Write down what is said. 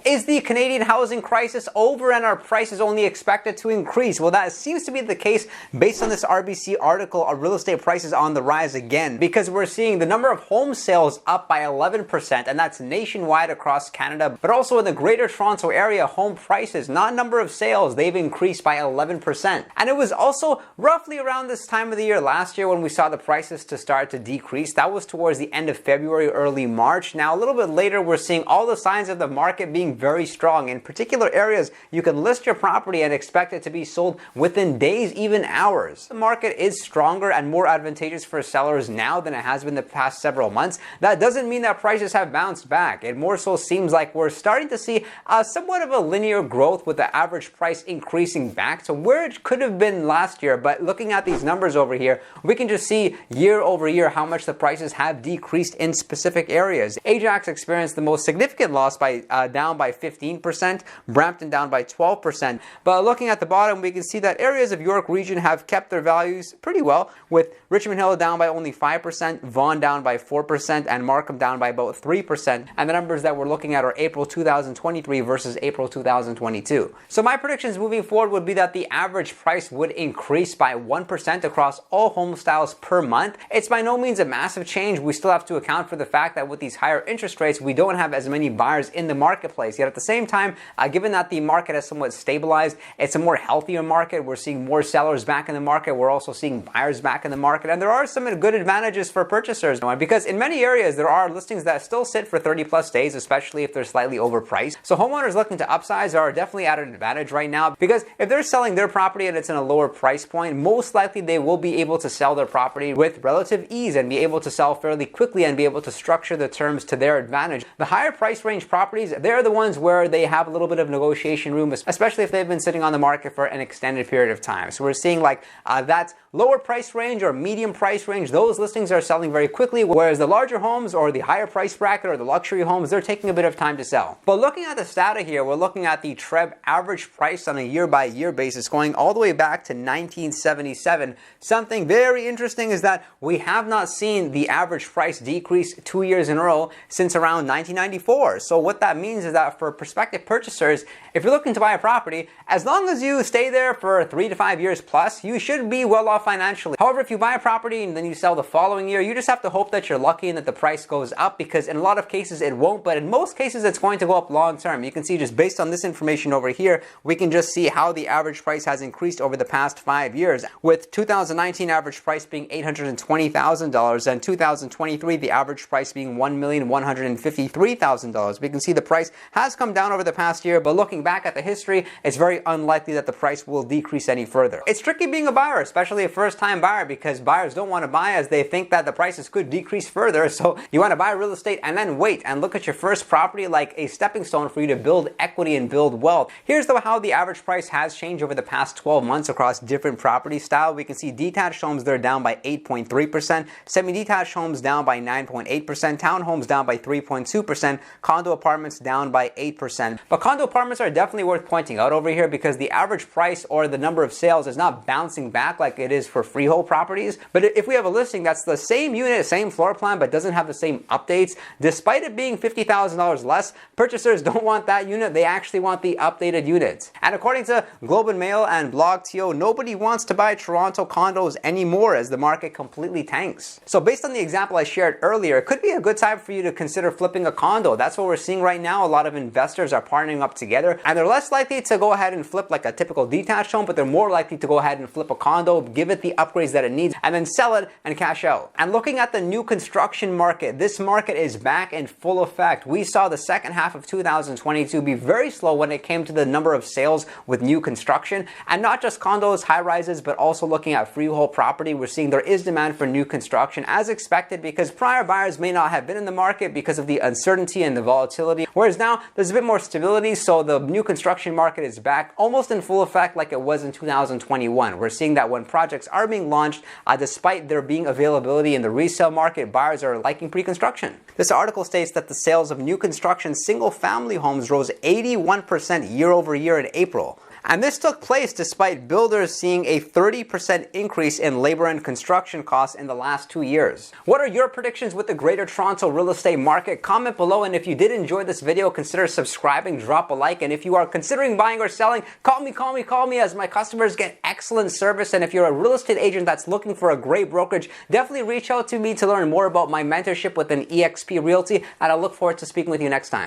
Is the Canadian housing crisis over and are prices only expected to increase? Well, that seems to be the case based on this RBC article on real estate prices on the rise again, because we're seeing the number of home sales up by 11%, and that's nationwide across Canada, but also in the Greater Toronto area, home prices, not number of sales, they've increased by 11%. And it was also roughly around this time of the year last year when we saw the prices to start to decrease. That was towards the end of February, early March. Now, a little bit later, we're seeing all the signs of the market being very strong. In particular areas, you can list your property and expect it to be sold within days, even hours. The market is stronger and more advantageous for sellers now than it has been the past several months. That doesn't mean that prices have bounced back. It more so seems like we're starting to see somewhat of a linear growth with the average price increasing back to where it could have been last year. But looking at these numbers over here, we can just see year over year how much the prices have decreased in specific areas. Ajax experienced the most significant loss by down by 15%, Brampton down by 12%. But looking at the bottom, we can see that areas of York region have kept their values pretty well, with Richmond Hill down by only 5%, Vaughan down by 4%, and Markham down by about 3%. And the numbers that we're looking at are April 2023 versus April 2022. So my predictions moving forward would be that the average price would increase by 1% across all home styles per month. It's by no means a massive change. We still have to account for the fact that with these higher interest rates, we don't have as many buyers in the marketplace. Yet at the same time, given that the market has somewhat stabilized, it's a more healthier market. We're seeing more sellers back in the market. We're also seeing buyers back in the market. And there are some good advantages for purchasers, because in many areas, there are listings that still sit for 30 plus days, especially if they're slightly overpriced. So homeowners looking to upsize are definitely at an advantage right now, because if they're selling their property and it's in a lower price point, most likely they will be able to sell their property with relative ease and be able to sell fairly quickly and be able to structure the terms to their advantage. The higher price range properties, they're the ones where they have a little bit of negotiation room, especially if they've been sitting on the market for an extended period of time. So we're seeing that lower price range or medium price range, those listings are selling very quickly, whereas the larger homes or the higher price bracket or the luxury homes, they're taking a bit of time to sell. But looking at the data here, we're looking at the TRREB average price on a year-by-year basis going all the way back to 1977. Something very interesting is that we have not seen the average price decrease 2 years in a row since around 1994. So what that means is that for prospective purchasers, if you're looking to buy a property, as long as you stay there for 3 to 5 years plus, you should be well off financially. However, if you buy a property and then you sell the following year, you just have to hope that you're lucky and that the price goes up, because in a lot of cases it won't, but in most cases it's going to go up long term. You can see just based on this information over here, we can just see how the average price has increased over the past 5 years, with 2019 average price being $820,000 and 2023 the average price being $1,153,000. We can see the price has come down over the past year, but looking back at the history, it's very unlikely that the price will decrease any further. It's tricky being a buyer, especially a first-time buyer, because buyers don't want to buy as they think that the prices could decrease further. So you want to buy real estate and then wait and look at your first property like a stepping stone for you to build equity and build wealth. Here's how the average price has changed over the past 12 months across different property style. We can see detached homes, they're down by 8.3%, semi-detached homes down by 9.8%, townhomes down by 3.2%, condo apartments down by 8%. But condo apartments are definitely worth pointing out over here, because the average price or the number of sales is not bouncing back like it is for freehold properties. But if we have a listing that's the same unit, same floor plan, but doesn't have the same updates, despite it being $50,000 less, purchasers don't want that unit. They actually want the updated units. And according to Globe and Mail and BlogTO, nobody wants to buy Toronto condos anymore as the market completely tanks. So based on the example I shared earlier, it could be a good time for you to consider flipping a condo. That's what we're seeing right now. A lot of investors are partnering up together, and they're less likely to go ahead and flip like a typical detached home, but they're more likely to go ahead and flip a condo, give it the upgrades that it needs, and then sell it and cash out. And looking at the new construction market, this market is back in full effect. We saw the second half of 2022 be very slow when it came to the number of sales with new construction, and not just condos, high rises, but also looking at freehold property. We're seeing there is demand for new construction as expected, because prior buyers may not have been in the market because of the uncertainty and the volatility, whereas now there's a bit more stability. So the new construction market is back almost in full effect like it was in 2021. We're seeing that when projects are being launched, despite there being availability in the resale market, buyers are liking pre-construction. This article states that the sales of new construction single-family homes rose 81% year over year in April. And this took place despite builders seeing a 30% increase in labor and construction costs in the last 2 years. What are your predictions with the Greater Toronto real estate market? Comment below, and if you did enjoy this video, consider subscribing, drop a like, and if you are considering buying or selling, call me, as my customers get excellent service. And if you're a real estate agent that's looking for a great brokerage, definitely reach out to me to learn more about my mentorship within eXp Realty, and I look forward to speaking with you next time.